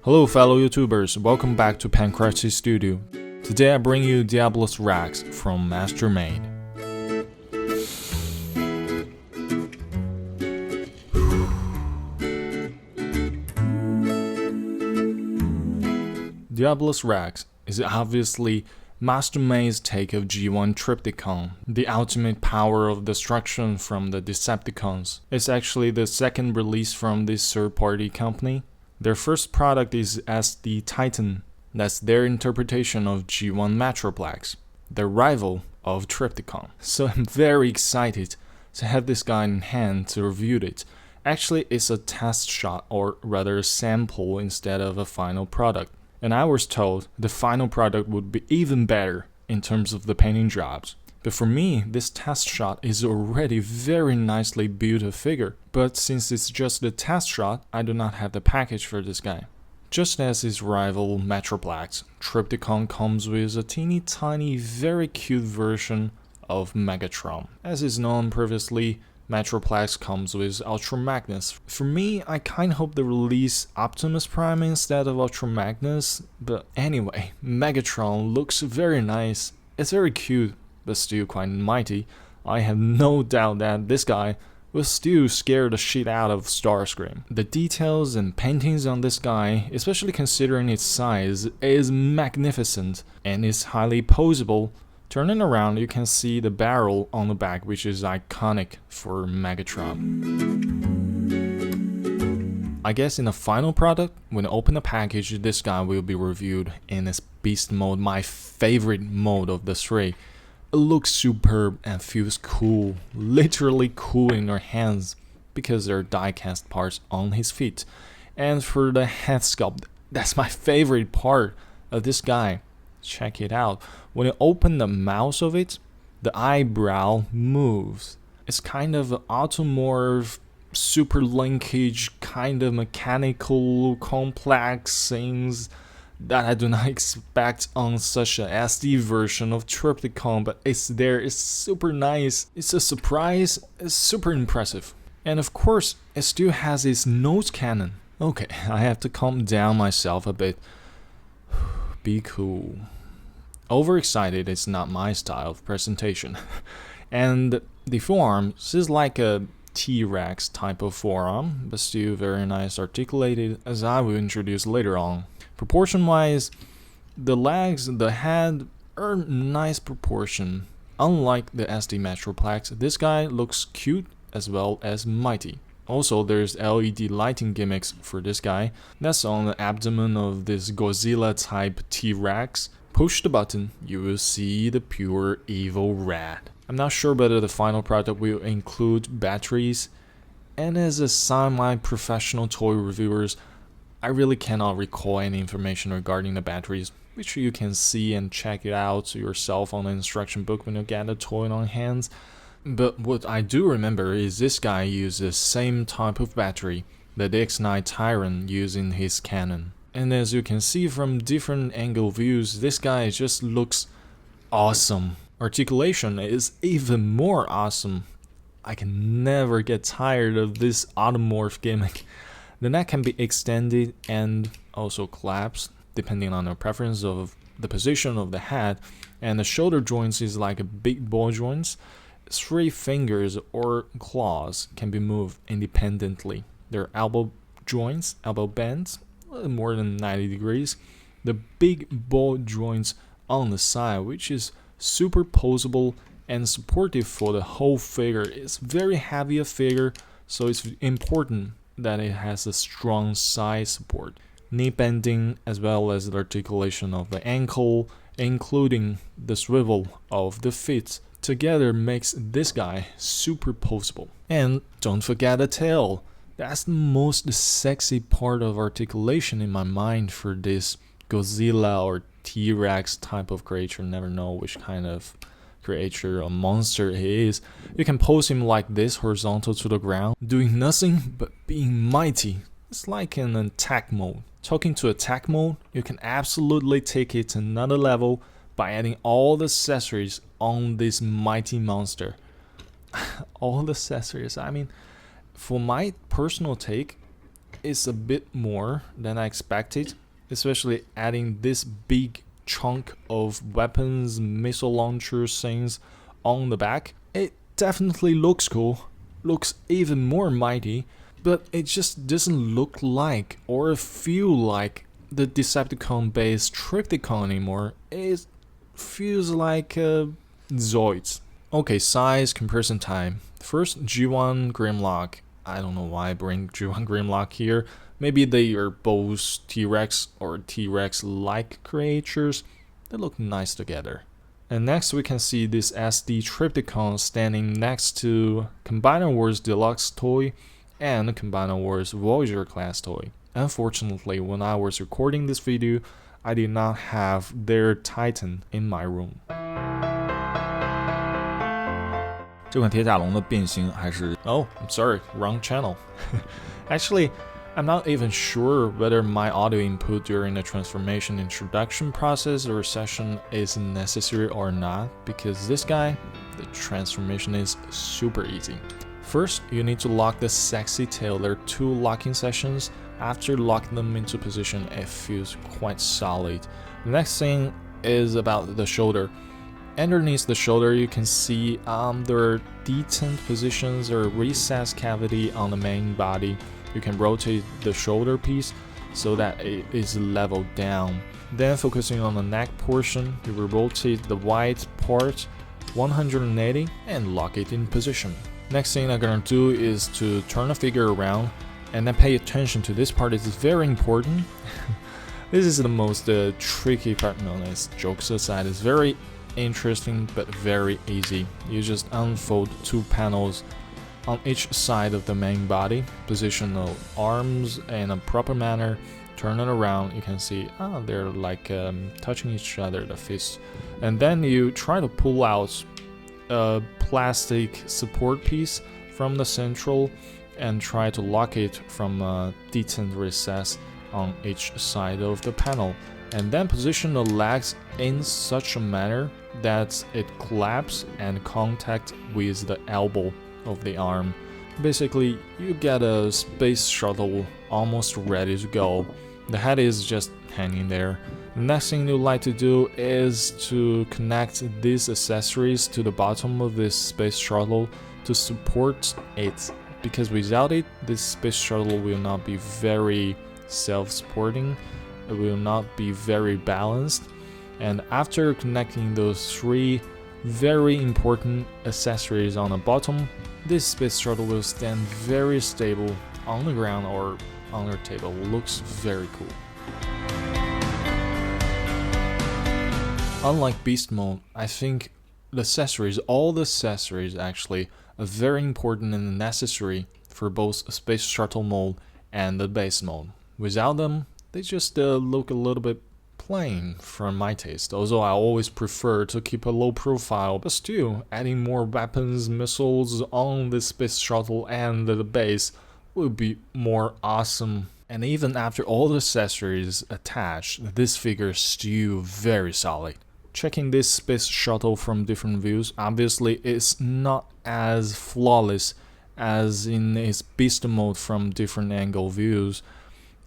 Hello fellow YouTubers, welcome back to Pancratzy Studio. Today I bring you Diabolus racks from Mastermade. Diabolus racks is obviously Mastermade's take of G1 Triptychon, the ultimate power of destruction from the Decepticons. It's actually the second release from this third-party company. Their first product is SDT-02. That's their interpretation of G1 Metroplex, the rival of Triptychon. So I'm very excited to have this guy in hand to review it. Actually, it's a test shot, or rather a sample instead of a final product. And I was told the final product would be even better in terms of the painting jobs. But for me, this test shot is already very nicely built a figure. But since it's just a test shot, I do not have the package for this guy. Just as his rival Metroplex, Triptychon comes with a teeny tiny, very cute version of Megatron. As is known previously, Metroplex comes with Ultra Magnus. For me, I kinda hope they release Optimus Prime instead of Ultra Magnus, but anyway, Megatron looks very nice. It's very cute, but still quite mighty. I have no doubt that this guy will still scare the shit out of Starscream. The details and paintings on this guy, especially considering its size, is magnificent and is highly poseable. Turning around, you can see the barrel on the back, which is iconic for Megatron. I guess in the final product, when I open the package, this guy will be reviewed in its beast mode, my favorite mode of the three. It looks superb and feels cool, literally cool in your hands, because there are die-cast parts on his feet. And for the head sculpt, that's my favorite part of this guy. Check it out. When you open the mouth of it, the eyebrow moves. It's kind of an automorph, super linkage, kind of mechanical, complex things that I do not expect on such a SD version of Triptychon, but it's there. It's super nice. It's a surprise. It's super impressive. And of course, it still has its nose cannon. Okay, I have to calm down myself a bit. Be cool. Overexcited is not my style of presentation. And the forearms is like a T-Rex type of forearm, but still very nice articulated, as I will introduce later on. Proportion-wise, the legs and the head are nice proportion. Unlike the SD Metroplex, this guy looks cute as well as mighty. Also, there's LED lighting gimmicks for this guy. That's on the abdomen of this Godzilla-type T-Rex. Push the button, you will see the pure evil rat. I'm not sure whether the final product will include batteries, and as a semi-professional toy reviewers, I really cannot recall any information regarding the batteries, which you can see and check it out yourself on the instruction book when you get the toy on hands. But what I do remember is this guy used the same type of battery that the X9 Tyrant used in his cannon. And as you can see from different angle views, this guy just looks awesome. Articulation is even more awesome. I can never get tired of this automorph gimmick. The neck can be extended and also collapsed, depending on your preference of the position of the head. And the shoulder joints is like a big ball joints. 3 fingers or claws can be moved independently. Their elbow joints, elbow bends, more than 90 degrees. The big ball joints on the side, which is super poseable and supportive for the whole figure. It's very heavy a figure, so it's important that it has a strong side support. Knee bending as well as the articulation of the ankle, including the swivel of the feet, together makes this guy super poseable. And don't forget the tail. That's the most sexy part of articulation in my mind for this Godzilla or T-Rex type of creature. Never know which kind of creature or monster he is. You can pose him like this, horizontal to the ground, doing nothing but being mighty. It's like an attack mode. Talking to attack mode, you can absolutely take it to another level by adding all the accessories on this mighty monster. All the accessories, I mean, for my personal take, is a bit more than I expected, especially adding this big chunk of weapons, missile launcher things on the back. It definitely looks cool, looks even more mighty, but it just doesn't look like or feel like the Decepticon-based Triptychon anymore. It feels like Zoids. Okay, size, comparison time. First, G1 Grimlock. I don't know why I bring G1 Grimlock here. Maybe they are both T-Rex or T-Rex-like creatures. They look nice together. And next we can see this SD Triptychon standing next to Combiner Wars Deluxe toy and Combiner Wars Voyager class toy. Unfortunately, when I was recording this video, I did not have their Titan in my room. 这款铁甲龙的变形还是 Oh, I'm sorry, wrong channel. Actually, I'm not even sure whether my audio input during the transformation introduction process or session is necessary or not, because this guy, the transformation is super easy. First, you need to lock the sexy tail. There are 2 locking sessions. After locking them into position, it feels quite solid. The next thing is about the shoulder. Underneath the shoulder, you can see there are detent positions or recessed cavity on the main body. You can rotate the shoulder piece so that it is leveled down. Then focusing on the neck portion, you will rotate the white part 180 and lock it in position. Next thing I'm gonna do is to turn the figure around and then pay attention to this part. It's very important. This is the most tricky part. No, as jokes aside, it's very interesting but very easy. You just unfold 2 panels on each side of the main body, position the arms in a proper manner, turn it around. You can see they're like touching each other, the fists, and then you try to pull out a plastic support piece from the central and try to lock it from a detent recess on each side of the panel, and then position the legs in such a manner that it collapses and contact with the elbow of the arm. Basically, you get a space shuttle almost ready to go. The head is just hanging there. The next thing you like to do is to connect these accessories to the bottom of this space shuttle to support it, because without it, this space shuttle will not be very self-supporting. It will not be very balanced. And after connecting those 3 very important accessories on the bottom, this space shuttle will stand very stable on the ground or on your table. Looks very cool. Unlike Beast Mode, I think the accessories, all the accessories actually, are very important and necessary for both Space Shuttle mode and the base mode. Without them, they just look a little bit plain for my taste, although I always prefer to keep a low profile, but still, adding more weapons, missiles on the space shuttle and the base would be more awesome. And even after all the accessories attached, this figure is still very solid. Checking this space shuttle from different views, obviously it's not as flawless as in its beast mode from different angle views.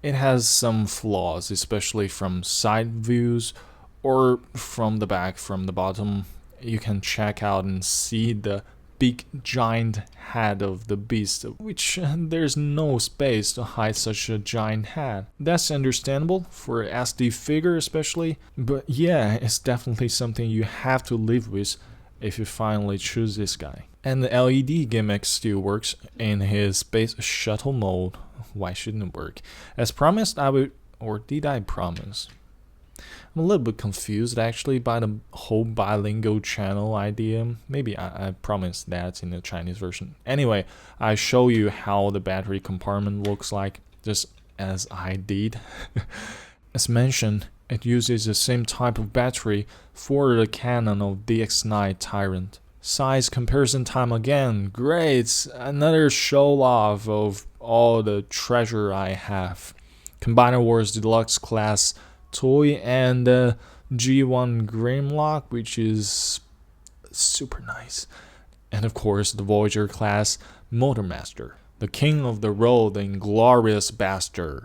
It has some flaws, especially from side views or from the back, from the bottom. You can check out and see the big giant head of the beast, which there's no space to hide such a giant head. That's understandable for an SD figure especially, but yeah, it's definitely something you have to live with if you finally choose this guy. And the LED gimmick still works in his space shuttle mode. Why shouldn't it work? As promised, I would, or did I promise? I'm a little bit confused actually by the whole bilingual channel idea. Maybe I promised that in the Chinese version. Anyway, I show you how the battery compartment looks like, just as I did. As mentioned, it uses the same type of battery for the cannon of DX9 Tyrant. Size comparison time again, great! Another show off of all the treasure I have. Combiner Wars Deluxe class toy and G1 Grimlock, which is super nice. And of course the Voyager class Motormaster. the king of the road, the inglorious bastard.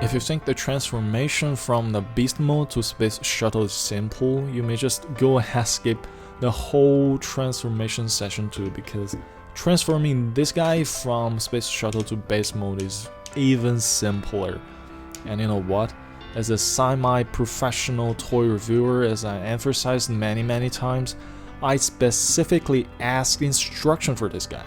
If you think the transformation from the beast mode to space shuttle is simple, you may just go ahead skip the whole transformation session too, because transforming this guy from space shuttle to base mode is even simpler. And you know what? As a semi-professional toy reviewer, as I emphasized many times, I specifically asked instruction for this guy.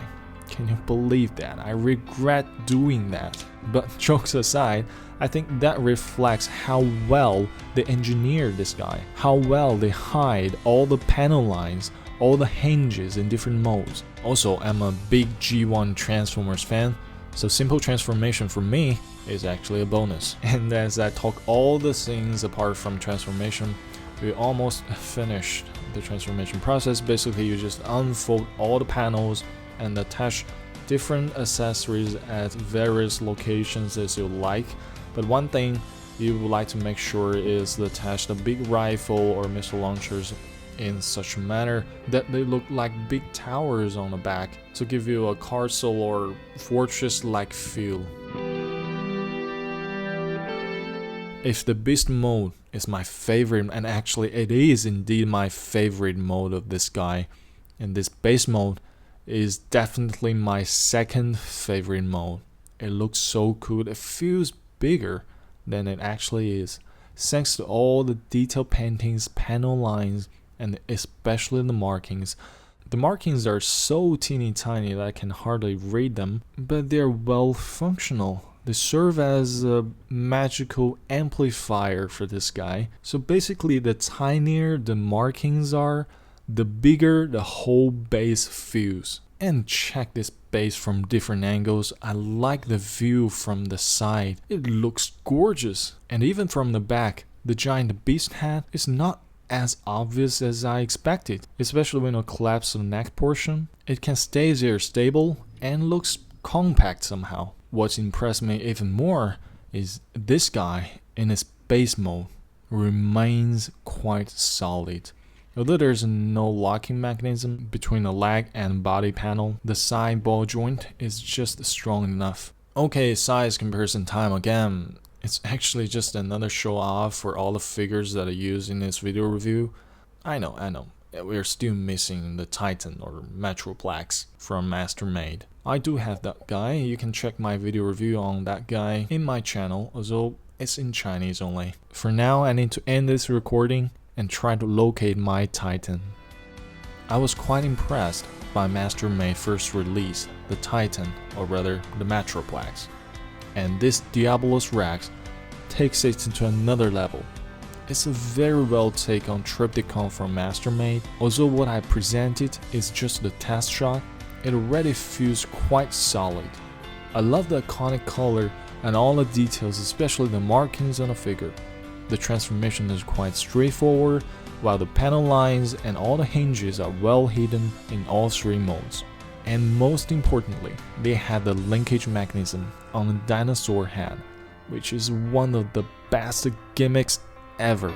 Can you believe that? I regret doing that. But jokes aside, I think that reflects how well they engineered this guy, how well they hide all the panel lines, all the hinges in different modes. Also, I'm a big G1 Transformers fan, so simple transformation for me is actually a bonus. And as I talk all the things apart from transformation, we almost finished the transformation process. Basically, you just unfold all the panels and attach different accessories at various locations as you like. But one thing you would like to make sure is to attach the big rifle or missile launchers in such a manner that they look like big towers on the back to give you a castle or fortress-like feel. If the beast mode is my favorite, and actually it is indeed my favorite mode of this guy, and this base mode is definitely my second favorite mode. It looks so cool, it feels bigger than it actually is, thanks to all the detail paintings, panel lines, and especially the markings. The markings are so teeny tiny that I can hardly read them, but they're well functional. They serve as a magical amplifier for this guy. So basically, the tinier the markings are, the bigger the whole base feels. And check this base from different angles. I like the view from the side. It looks gorgeous. And even from the back, the giant beast head is not as obvious as I expected, especially when you collapse the neck portion. It can stay there stable and looks compact somehow. What's impressed me even more is this guy in its base mode remains quite solid. Although there's no locking mechanism between the leg and body panel, the side ball joint is just strong enough. Okay, size comparison time again. It's actually just another show off for all the figures that I use in this video review. I know. We're still missing the Titan or Metroplex from Mastermade. I do have that guy. You can check my video review on that guy in my channel, although it's in Chinese only. For now, I need to end this recording and try to locate my Titan. I was quite impressed by Mastermade first release, the Titan, or rather the Metroplex. And this Diabolus Rex takes it to another level. It's a very well take on Triptychon from Mastermade. Although what I presented is just the test shot, it already feels quite solid. I love the iconic color and all the details, especially the markings on the figure. The transformation is quite straightforward, while the panel lines and all the hinges are well hidden in all three modes. And most importantly, they had the linkage mechanism on the dinosaur head, which is one of the best gimmicks ever.